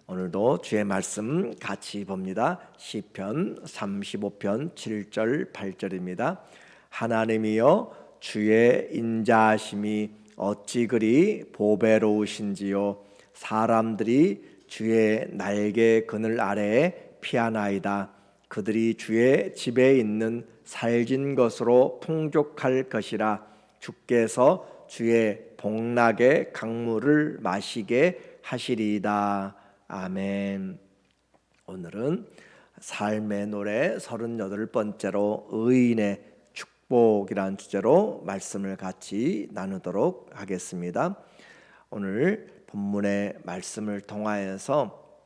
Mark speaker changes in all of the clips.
Speaker 1: 오늘도 주의 말씀 같이 봅니다. 시편 35편 7절 8절입니다. 하나님이여 주의 인자하심이 어찌 그리 보배로우신지요. 사람들이 주의 날개 그늘 아래에 피하나이다. 그들이 주의 집에 있는 살진 것으로 풍족할 것이라. 주께서 주의 복락의 강물을 마시게 하시리이다. 아멘. 오늘은 삶의 노래 38번째로 의인의 축복이라는 주제로 말씀을 같이 나누도록 하겠습니다. 오늘 본문의 말씀을 통하여서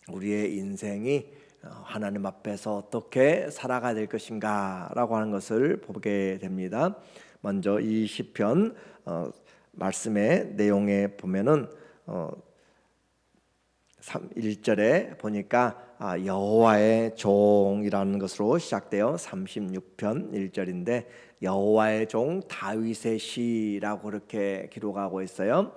Speaker 1: 우리의 인생이 하나님 앞에서 어떻게 살아가야 될 것인가 라고 하는 것을 보게 됩니다. 먼저 이 시편 말씀의 내용에 보면은 1절에 보니까 여호와의 종이라는 것으로 시작돼요. 36편 1절인데 여호와의 종 다윗의 시라고 그렇게 기록하고 있어요.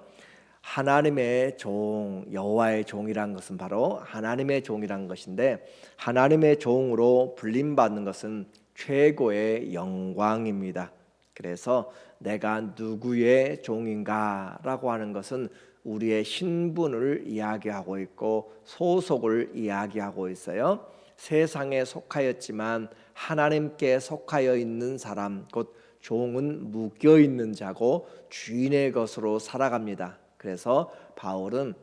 Speaker 1: 하나님의 종, 여호와의 종이란 것은 바로 하나님의 종이란 것인데, 하나님의 종으로 불림받는 것은 최고의 영광입니다. 그래서 내가 누구의 종인가 라고 하는 것은 우리의 신분을 이야기하고 있고 소속을 이야기하고 있어요. 세상에 속하였지만 하나님께 속하여 있는 사람, 곧 종은 묶여 있는 자고 주인의 것으로 살아갑니다. 그래서 바울은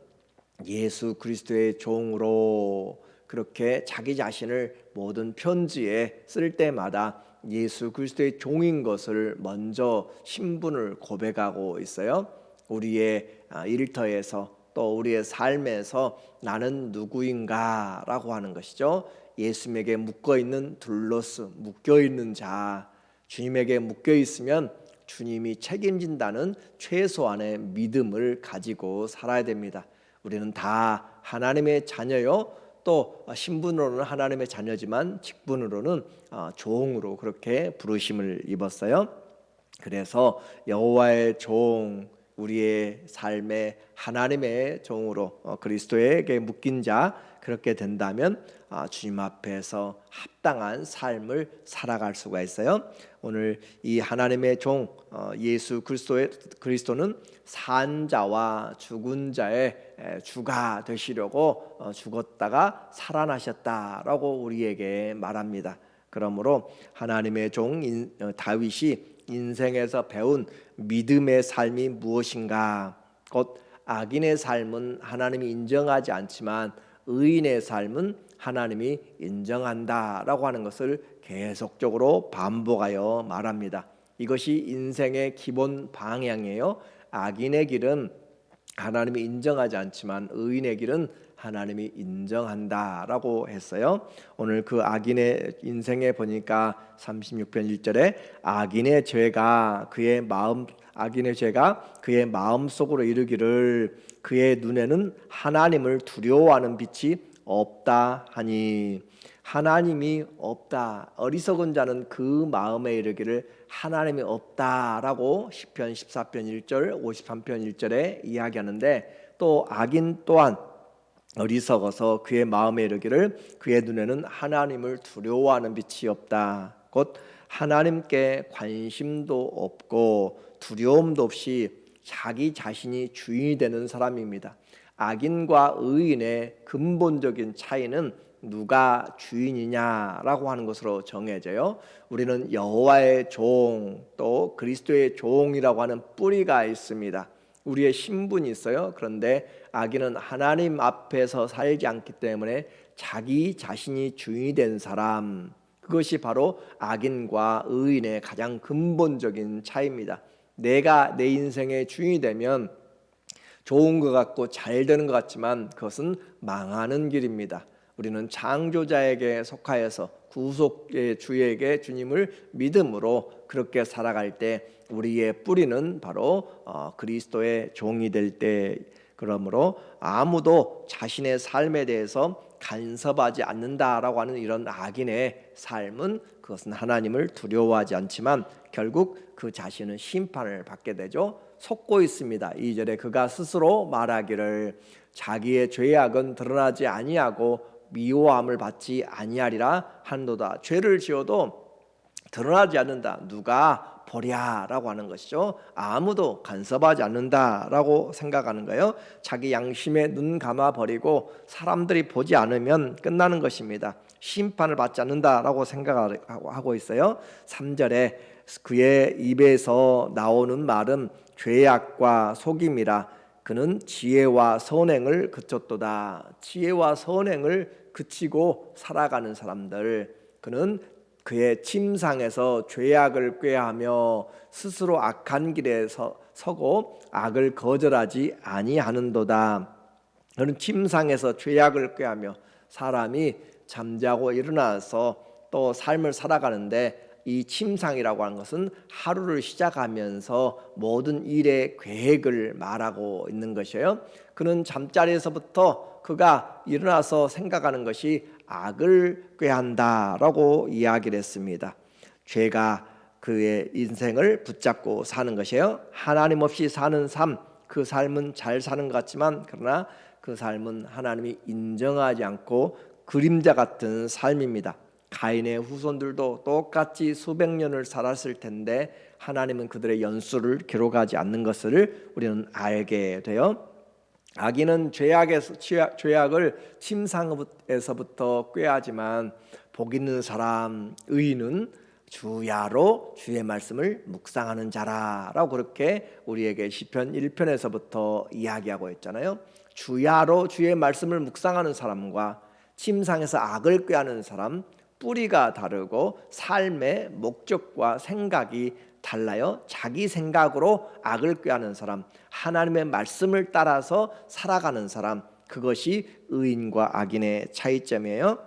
Speaker 1: 예수 그리스도의 종으로 그렇게 자기 자신을 모든 편지에 쓸 때마다 예수 그리스도의 종인 것을 먼저 신분을 고백하고 있어요. 우리의 일터에서 또 우리의 삶에서 나는 누구인가 라고 하는 것이죠. 예수님에게 묶어있는 둘로스, 묶여있는 자, 주님에게 묶여있으면 주님이 책임진다는 최소한의 믿음을 가지고 살아야 됩니다. 우리는 다 하나님의 자녀요, 또 신분으로는 하나님의 자녀지만 직분으로는 종으로 그렇게 부르심을 입었어요. 그래서 여호와의 종, 우리의 삶에 하나님의 종으로 그리스도에게 묶인 자, 그렇게 된다면 주님 앞에서 합당한 삶을 살아갈 수가 있어요. 오늘 이 하나님의 종 예수 그리스도는 산 자와 죽은 자의 주가 되시려고 죽었다가 살아나셨다라고 우리에게 말합니다. 그러므로 하나님의 종 다윗이 인생에서 배운 믿음의 삶이 무엇인가? 곧 악인의 삶은 하나님이 인정하지 않지만 의인의 삶은 하나님이 인정한다라고 하는 것을 계속적으로 반복하여 말합니다. 이것이 인생의 기본 방향이에요. 악인의 길은 하나님이 인정하지 않지만 의인의 길은 하나님이 인정한다라고 했어요. 오늘 그 악인의 인생에 보니까 36편 1절에 악인의 죄가 그의 마음 속으로 이르기를 그의 눈에는 하나님을 두려워하는 빛이 없다 하니, 하나님이 없다, 어리석은 자는 그 마음에 이르기를 하나님이 없다라고 시편 14편 1절 53편 1절에 이야기하는데, 또 악인 또한 어리석어서 그의 마음에 이르기를 그의 눈에는 하나님을 두려워하는 빛이 없다, 곧 하나님께 관심도 없고 두려움도 없이 자기 자신이 주인이 되는 사람입니다. 악인과 의인의 근본적인 차이는 누가 주인이냐라고 하는 것으로 정해져요. 우리는 여호와의 종, 또 그리스도의 종이라고 하는 뿌리가 있습니다. 우리의 신분이 있어요. 그런데 악인은 하나님 앞에서 살지 않기 때문에 자기 자신이 주인이 된 사람, 그것이 바로 악인과 의인의 가장 근본적인 차이입니다. 내가 내 인생의 주인이 되면 좋은 것 같고 잘 되는 것 같지만 그것은 망하는 길입니다. 우리는 창조자에게 속하여서 구속의 주에게 주님을 믿음으로 그렇게 살아갈 때 우리의 뿌리는 바로 그리스도의 종이 될 때, 그러므로 아무도 자신의 삶에 대해서 간섭하지 않는다라고 하는 이런 악인의 삶은, 그것은 하나님을 두려워하지 않지만 결국 그 자신은 심판을 받게 되죠. 속고 있습니다. 2절에 그가 스스로 말하기를 자기의 죄악은 드러나지 아니하고 미워함을 받지 아니하리라 한도다. 죄를 지어도 드러나지 않는다. 누가 보랴라고 하는 것이죠. 아무도 간섭하지 않는다라고 생각하는 거예요. 자기 양심에 눈 감아 버리고 사람들이 보지 않으면 끝나는 것입니다. 심판을 받지 않는다라고 생각하고 있어요. 3절에 그의 입에서 나오는 말은 죄악과 속임이라 그는 지혜와 선행을 그쳤도다. 지혜와 선행을 그치고 살아가는 사람들, 그는 그의 침상에서 죄악을 꾀하며 스스로 악한 길에 서고 악을 거절하지 아니하는도다. 그는 침상에서 죄악을 꾀하며, 사람이 잠자고 일어나서 또 삶을 살아가는데 이 침상이라고 하는 것은 하루를 시작하면서 모든 일의 계획을 말하고 있는 것이에요. 그는 잠자리에서부터 그가 일어나서 생각하는 것이 악을 꾀한다라고 이야기를 했습니다. 죄가 그의 인생을 붙잡고 사는 것이에요. 하나님 없이 사는 삶, 그 삶은 잘 사는 것 같지만 그러나 그 삶은 하나님이 인정하지 않고 그림자 같은 삶입니다. 가인의 후손들도 똑같이 수백 년을 살았을 텐데 하나님은 그들의 연수를 기록하지 않는 것을 우리는 알게 돼요. 악인은 죄악을 침상에서부터 꾀하지만 복 있는 사람, 의인은 주야로 주의 말씀을 묵상하는 자라라고 그렇게 우리에게 시편 1편에서부터 이야기하고 있잖아요. 주야로 주의 말씀을 묵상하는 사람과 침상에서 악을 꾀하는 사람, 뿌리가 다르고 삶의 목적과 생각이 달라요. 자기 생각으로 악을 꾀하는 사람, 하나님의 말씀을 따라서 살아가는 사람, 그것이 의인과 악인의 차이점이에요.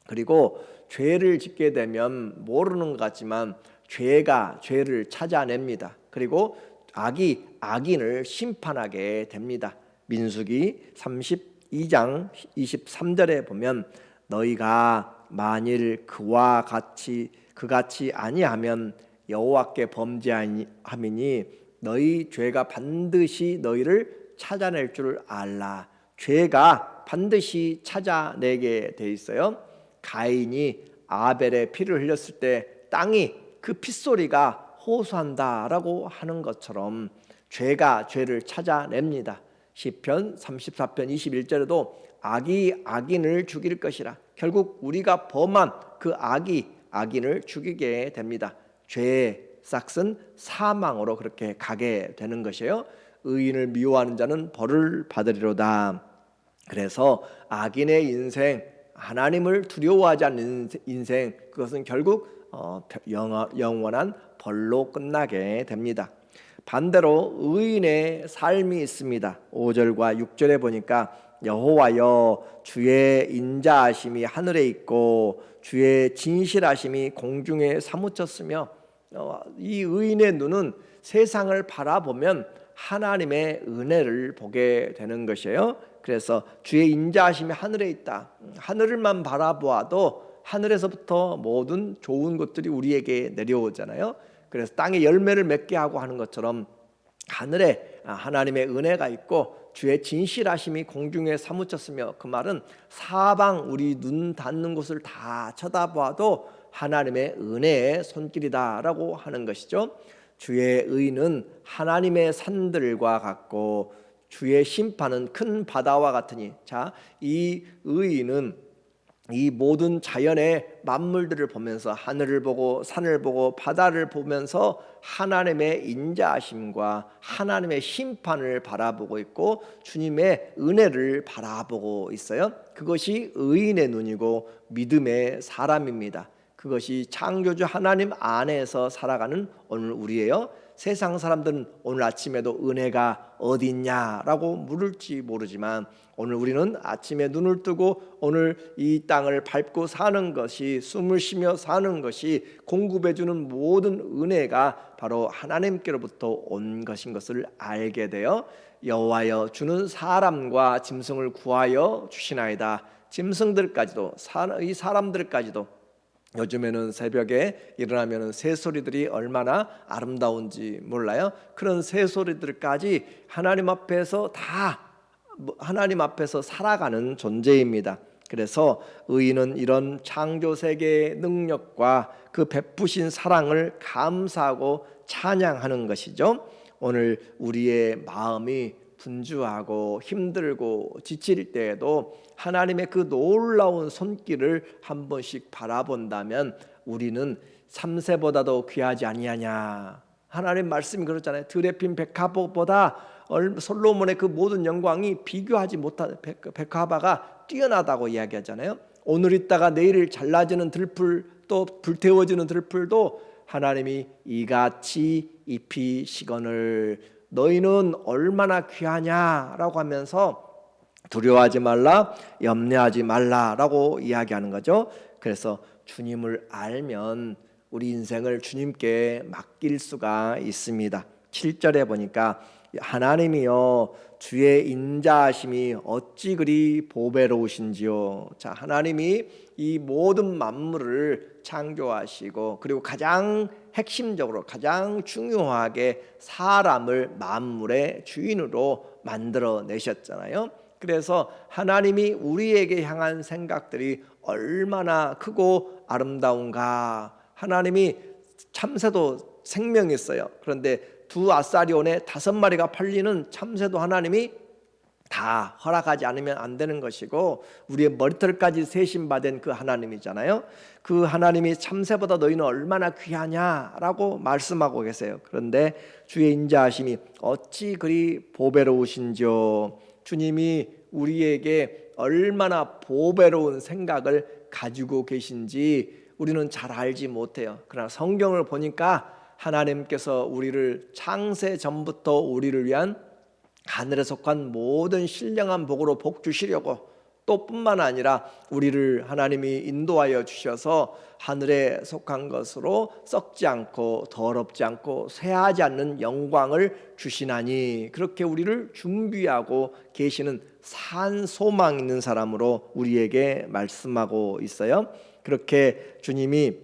Speaker 1: 그리고 죄를 짓게 되면 모르는 것 같지만 죄가 죄를 찾아냅니다. 그리고 악이 악인을 심판하게 됩니다. 민수기 32장 23절에 보면 너희가 만일 그같이 아니하면 여호와께 범죄함이니 너희 죄가 반드시 너희를 찾아낼 줄 알라. 죄가 반드시 찾아내게 돼 있어요. 가인이 아벨의 피를 흘렸을 때 땅이 그 핏소리가 호소한다라고 하는 것처럼 죄가 죄를 찾아냅니다. 시편 34편 21절에도 악이 악인을 죽일 것이라. 결국 우리가 범한 그 악이 악인을 죽이게 됩니다. 죄의 싹은 사망으로 그렇게 가게 되는 것이에요. 의인을 미워하는 자는 벌을 받으리로다. 그래서 악인의 인생, 하나님을 두려워하지 않는 인생, 그것은 결국 영원한 벌로 끝나게 됩니다. 반대로 의인의 삶이 있습니다. 5절과 6절에 보니까 여호와여 주의 인자하심이 하늘에 있고 주의 진실하심이 공중에 사무쳤으며, 이 의인의 눈은 세상을 바라보면 하나님의 은혜를 보게 되는 것이에요. 그래서 주의 인자하심이 하늘에 있다. 하늘만 바라보아도 하늘에서부터 모든 좋은 것들이 우리에게 내려오잖아요. 그래서 땅에 열매를 맺게 하고 하는 것처럼 하늘에 하나님의 은혜가 있고 주의 진실하심이 공중에 사무쳤으며, 그 말은 사방 우리 눈 닿는 곳을 다 쳐다보아도 하나님의 은혜의 손길이다라고 하는 것이죠. 주의 의는 하나님의 산들과 같고 주의 심판은 큰 바다와 같으니, 자, 이 의인은 이 모든 자연의 만물들을 보면서 하늘을 보고 산을 보고 바다를 보면서 하나님의 인자하심과 하나님의 심판을 바라보고 있고 주님의 은혜를 바라보고 있어요. 그것이 의인의 눈이고 믿음의 사람입니다. 그것이 창조주 하나님 안에서 살아가는 오늘 우리예요. 세상 사람들은 오늘 아침에도 은혜가 어디 있냐라고 물을지 모르지만 오늘 우리는 아침에 눈을 뜨고 오늘 이 땅을 밟고 사는 것이, 숨을 쉬며 사는 것이 공급해 주는 모든 은혜가 바로 하나님께로부터 온 것인 것을 알게 되어 여호와여 주는 사람과 짐승을 구하여 주시나이다. 짐승들까지도 이 사람들까지도 요즘에는 새벽에 일어나면 새소리들이 얼마나 아름다운지 몰라요. 그런 새소리들까지 하나님 앞에서 다 하나님 앞에서 살아가는 존재입니다. 그래서 의인은 이런 창조 세계의 능력과 그 베푸신 사랑을 감사하고 찬양하는 것이죠. 오늘 우리의 마음이 분주하고 힘들고 지칠 때에도 하나님의 그 놀라운 손길을 한 번씩 바라본다면 우리는 삼세보다도 귀하지 아니하냐. 하나님 말씀이 그렇잖아요. 들에 핀 백합보다 솔로몬의 그 모든 영광이 비교하지 못한 백합화가 뛰어나다고 이야기하잖아요. 오늘 있다가 내일 잘라지는 들풀, 또 불태워지는 들풀도 하나님이 이같이 입히시거늘 너희는 얼마나 귀하냐라고 하면서 두려워하지 말라, 염려하지 말라라고 이야기하는 거죠. 그래서 주님을 알면 우리 인생을 주님께 맡길 수가 있습니다. 7절에 보니까 하나님이여 주의 인자하심이 어찌 그리 보배로우신지요. 자, 하나님이 이 모든 만물을 창조하시고 그리고 가장 핵심적으로 가장 중요하게 사람을 만물의 주인으로 만들어 내셨잖아요. 그래서 하나님이 우리에게 향한 생각들이 얼마나 크고 아름다운가. 하나님이 참새도 생명이 있어요. 그런데 두 아사리온에 5마리가 팔리는 참새도 하나님이 다 허락하지 않으면 안 되는 것이고 우리의 머리털까지 세심받은 그 하나님이잖아요. 그 하나님이 참새보다 너희는 얼마나 귀하냐라고 말씀하고 계세요. 그런데 주의 인자하심이 어찌 그리 보배로우신지요. 주님이 우리에게 얼마나 보배로운 생각을 가지고 계신지 우리는 잘 알지 못해요. 그러나 성경을 보니까 하나님께서 우리를 창세 전부터 우리를 위한 하늘에 속한 모든 신령한 복으로 복 주시려고 또 뿐만 아니라 우리를 하나님이 인도하여 주셔서 하늘에 속한 것으로 썩지 않고 더럽지 않고 쇠하지 않는 영광을 주시나니 그렇게 우리를 준비하고 계시는 산 소망 있는 사람으로 우리에게 말씀하고 있어요. 그렇게 주님이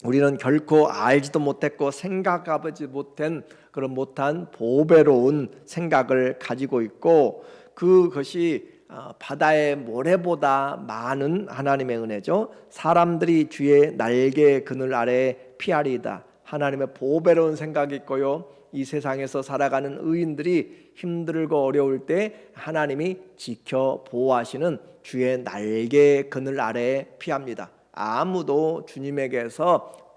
Speaker 1: 우리는 결코 알지도 못했고 생각하지 못한 그런 못한 보배로운 생각을 가지고 있고 그것이 바다의 모래보다 많은 하나님의 은혜죠. 사람들이 주의 날개 그늘 아래 피하리이다. 하나님의 보배로운 생각이 있고요. 이 세상에서 살아가는 의인들이 힘들고 어려울 때 하나님이 지켜 보호하시는 주의 날개 그늘 아래 피합니다. 아무도 주님에게서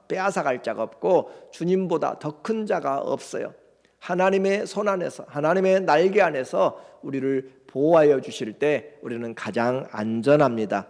Speaker 1: 빼앗아갈 자가 없고 주님보다 더 큰 자가 없어요. 하나님의 손 안에서 하나님의 날개 안에서 우리를 보호하여 주실 때 우리는 가장 안전합니다.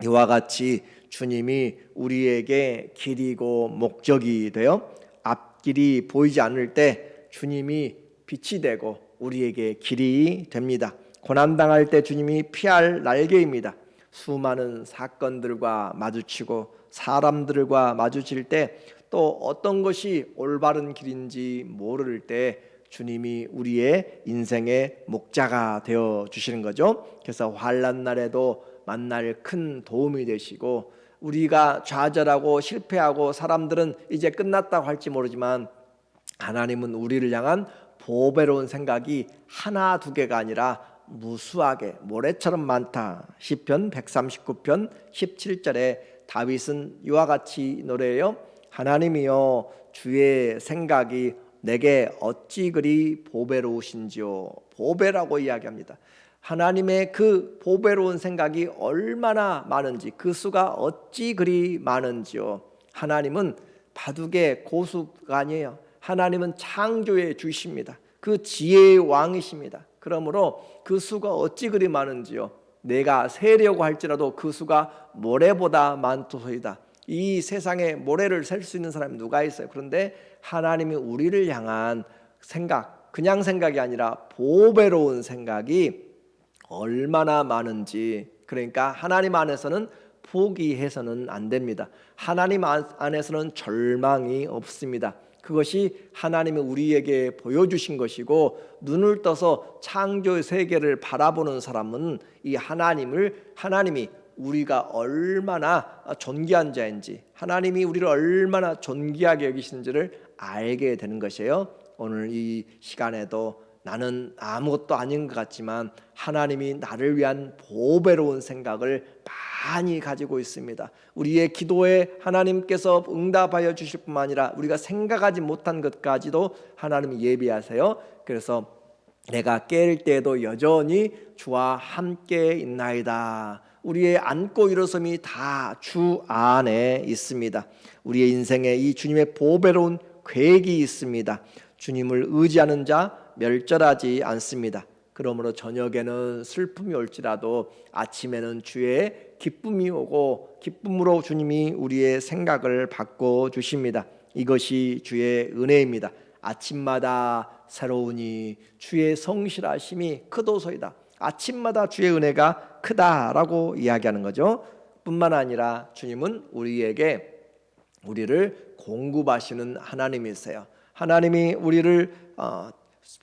Speaker 1: 이와 같이 주님이 우리에게 길이고 목적이 되어 앞길이 보이지 않을 때 주님이 빛이 되고 우리에게 길이 됩니다. 고난당할 때 주님이 피할 날개입니다. 수많은 사건들과 마주치고 사람들과 마주칠 때 또 어떤 것이 올바른 길인지 모를 때 주님이 우리의 인생의 목자가 되어 주시는 거죠. 그래서 환난 날에도 만날 큰 도움이 되시고 우리가 좌절하고 실패하고 사람들은 이제 끝났다고 할지 모르지만 하나님은 우리를 향한 보배로운 생각이 하나 두 개가 아니라 무수하게 모래처럼 많다. 시편 139편 17절에 다윗은 이와 같이 노래해요. 하나님이여 주의 생각이 내게 어찌 그리 보배로우신지요. 보배라고 이야기합니다. 하나님의 그 보배로운 생각이 얼마나 많은지 그 수가 어찌 그리 많은지요. 하나님은 바둑의 고수가 아니에요. 하나님은 창조의 주이십니다. 그 지혜의 왕이십니다. 그러므로 그 수가 어찌 그리 많은지요. 내가 세려고 할지라도 그 수가 모래보다 많도소이다. 이 세상에 모래를 셀 수 있는 사람이 누가 있어요? 그런데 하나님이 우리를 향한 생각, 그냥 생각이 아니라 보배로운 생각이 얼마나 많은지, 그러니까 하나님 안에서는 포기해서는 안 됩니다. 하나님 안에서는 절망이 없습니다. 그것이 하나님이 우리에게 보여주신 것이고 눈을 떠서 창조의 세계를 바라보는 사람은 이 하나님이 우리가 얼마나 존귀한 자인지, 하나님이 우리를 얼마나 존귀하게 여기시는지를 알게 되는 것이에요. 오늘 이 시간에도 나는 아무것도 아닌 것 같지만 하나님이 나를 위한 보배로운 생각을 많이 가지고 있습니다. 우리의 기도에 하나님께서 응답하여 주실 뿐만 아니라 우리가 생각하지 못한 것까지도 하나님이 예비하세요. 그래서 내가 깰 때에도 여전히 주와 함께 있나이다. 우리의 앉고 일어섬이 다 주 안에 있습니다. 우리의 인생에 이 주님의 보배로운 계획이 있습니다. 주님을 의지하는 자 멸절하지 않습니다. 그러므로 저녁에는 슬픔이 올지라도 아침에는 주의 기쁨이 오고 기쁨으로 주님이 우리의 생각을 바꿔 주십니다. 이것이 주의 은혜입니다. 아침마다 새로우니 주의 성실하심이 크도소이다. 아침마다 주의 은혜가 크다라고 이야기하는 거죠. 뿐만 아니라 주님은 우리를 공급하시는 하나님이세요. 하나님이 우리를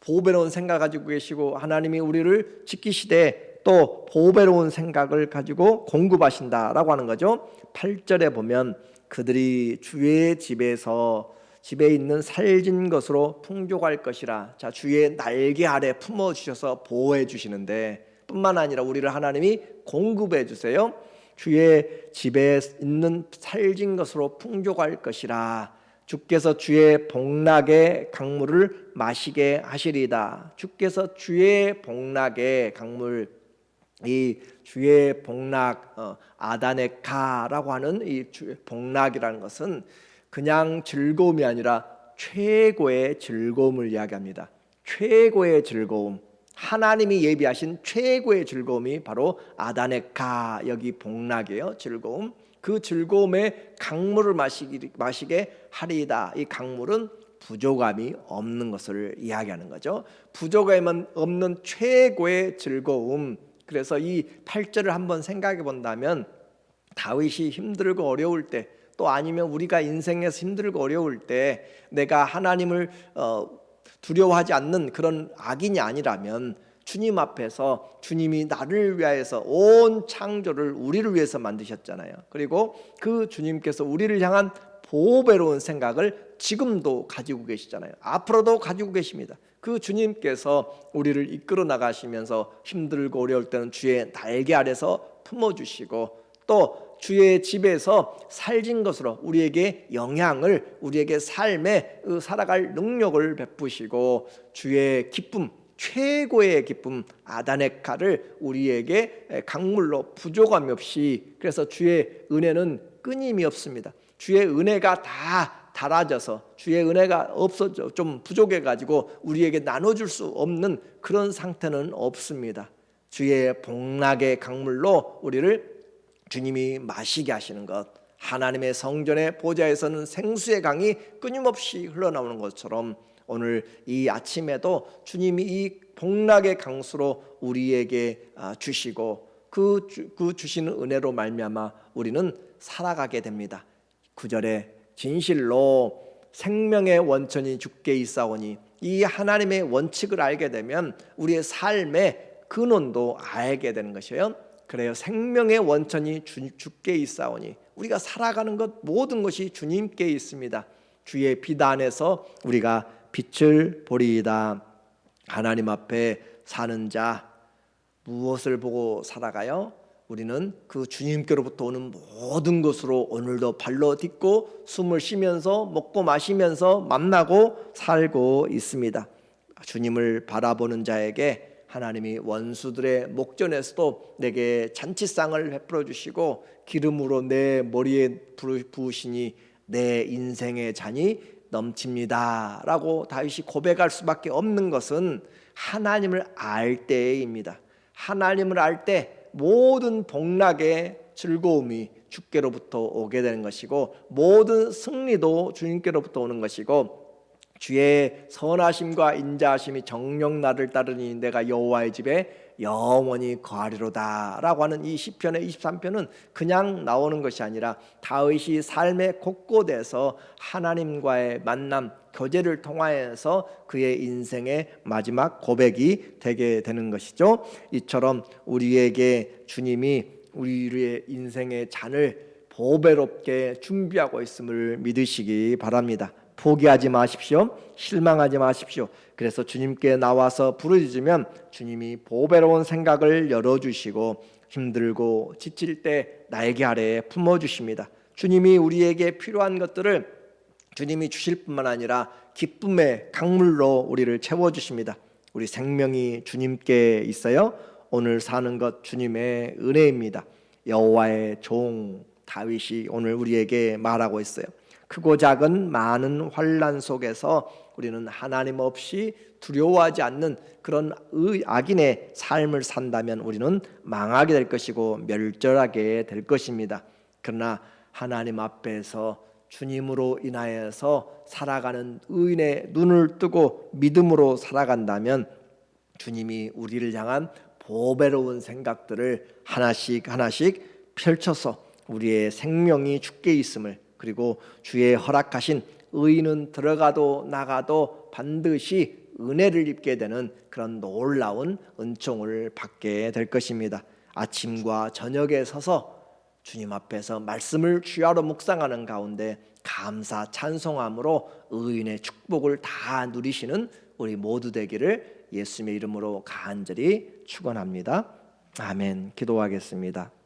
Speaker 1: 보배로운 생각 가지고 계시고 하나님이 우리를 지키시되 또 보배로운 생각을 가지고 공급하신다라고 하는 거죠. 8절에 보면 그들이 주의 집에 있는 살진 것으로 풍족할 것이라. 자, 주의 날개 아래 품어 주셔서 보호해 주시는데 뿐만 아니라 우리를 하나님이 공급해 주세요. 주의 집에 있는 살진 것으로 풍족할 것이라. 주께서 주의 복락의 강물을 마시게 하시리다. 주께서 주의 복락의 강물, 이 주의 복락, 아다네카라고 하는 이 주의 복락이라는 것은 그냥 즐거움이 아니라 최고의 즐거움을 이야기합니다. 최고의 즐거움, 하나님이 예비하신 최고의 즐거움이 바로 아다네카, 여기 복락이에요. 즐거움. 그 즐거움의 강물을 마시게 하리이다. 이 강물은 부족함이 없는 것을 이야기하는 거죠. 부족함이 없는 최고의 즐거움. 그래서 이 8절을 한번 생각해 본다면 다윗이 힘들고 어려울 때, 또 아니면 우리가 인생에서 힘들고 어려울 때 내가 하나님을 두려워하지 않는 그런 악인이 아니라면 주님 앞에서 주님이 나를 위하여서 온 창조를 우리를 위해서 만드셨잖아요. 그리고 그 주님께서 우리를 향한 보배로운 생각을 지금도 가지고 계시잖아요. 앞으로도 가지고 계십니다. 그 주님께서 우리를 이끌어 나가시면서 힘들고 어려울 때는 주의 날개 아래서 품어주시고 또 주의 집에서 살진 것으로 우리에게 영향을, 우리에게 삶에 살아갈 능력을 베푸시고 주의 기쁨, 최고의 기쁨 아다네카를 우리에게 강물로 부족함이 없이, 그래서 주의 은혜는 끊임이 없습니다. 주의 은혜가 다 닳아져서 주의 은혜가 없어져 좀 부족해 가지고 우리에게 나눠줄 수 없는 그런 상태는 없습니다. 주의 복락의 강물로 우리를 주님이 마시게 하시는 것, 하나님의 성전의 보좌에서는 생수의 강이 끊임없이 흘러나오는 것처럼 오늘 이 아침에도 주님이 이 복락의 강수로 우리에게 주시고 그 주시는 은혜로 말미암아 우리는 살아가게 됩니다. 9절에 진실로 생명의 원천이 주께 있사오니, 이 하나님의 원칙을 알게 되면 우리의 삶의 근원도 알게 되는 것이에요. 그래요. 생명의 원천이 주께 있사오니, 우리가 살아가는 것 모든 것이 주님께 있습니다. 주의 빛 안에서 우리가 빛을 보리이다. 하나님 앞에 사는 자 무엇을 보고 살아가요? 우리는 그 주님께로부터 오는 모든 것으로 오늘도 발로 딛고 숨을 쉬면서 먹고 마시면서 만나고 살고 있습니다. 주님을 바라보는 자에게 하나님이 원수들의 목전에서도 내게 잔치상을 베풀어 주시고 기름으로 내 머리에 부으시니 내 인생의 잔이 넘칩니다 라고 다윗이 고백할 수밖에 없는 것은 하나님을 알 때입니다. 하나님을 알 때 모든 복락의 즐거움이 주께로부터 오게 되는 것이고 모든 승리도 주님께로부터 오는 것이고 주의 선하심과 인자하심이 정녕 나를 따르니 내가 여호와의 집에 영원히 거하리로다 라고 하는 이 시편의 23편은 그냥 나오는 것이 아니라 다윗이 삶의 곳곳에서 하나님과의 만남, 교제를 통하여서 그의 인생의 마지막 고백이 되게 되는 것이죠. 이처럼 우리에게 주님이 우리의 인생의 잔을 보배롭게 준비하고 있음을 믿으시기 바랍니다. 포기하지 마십시오. 실망하지 마십시오. 그래서 주님께 나와서 부르짖으면 주님이 보배로운 생각을 열어주시고 힘들고 지칠 때 날개 아래에 품어주십니다. 주님이 우리에게 필요한 것들을 주님이 주실 뿐만 아니라 기쁨의 강물로 우리를 채워주십니다. 우리 생명이 주님께 있어요. 오늘 사는 것 주님의 은혜입니다. 여호와의 종 다윗이 오늘 우리에게 말하고 있어요. 크고 작은 많은 환난 속에서 우리는 하나님 없이 두려워하지 않는 그런 악인의 삶을 산다면 우리는 망하게 될 것이고 멸절하게 될 것입니다. 그러나 하나님 앞에서 주님으로 인하여서 살아가는 의인의 눈을 뜨고 믿음으로 살아간다면 주님이 우리를 향한 보배로운 생각들을 하나씩 하나씩 펼쳐서 우리의 생명이 주께 있음을, 그리고 주의 허락하신 의인은 들어가도 나가도 반드시 은혜를 입게 되는 그런 놀라운 은총을 받게 될 것입니다. 아침과 저녁에 서서 주님 앞에서 말씀을 주야로 묵상하는 가운데 감사 찬송함으로 의인의 축복을 다 누리시는 우리 모두 되기를 예수님의 이름으로 간절히 축원합니다. 아멘. 기도하겠습니다.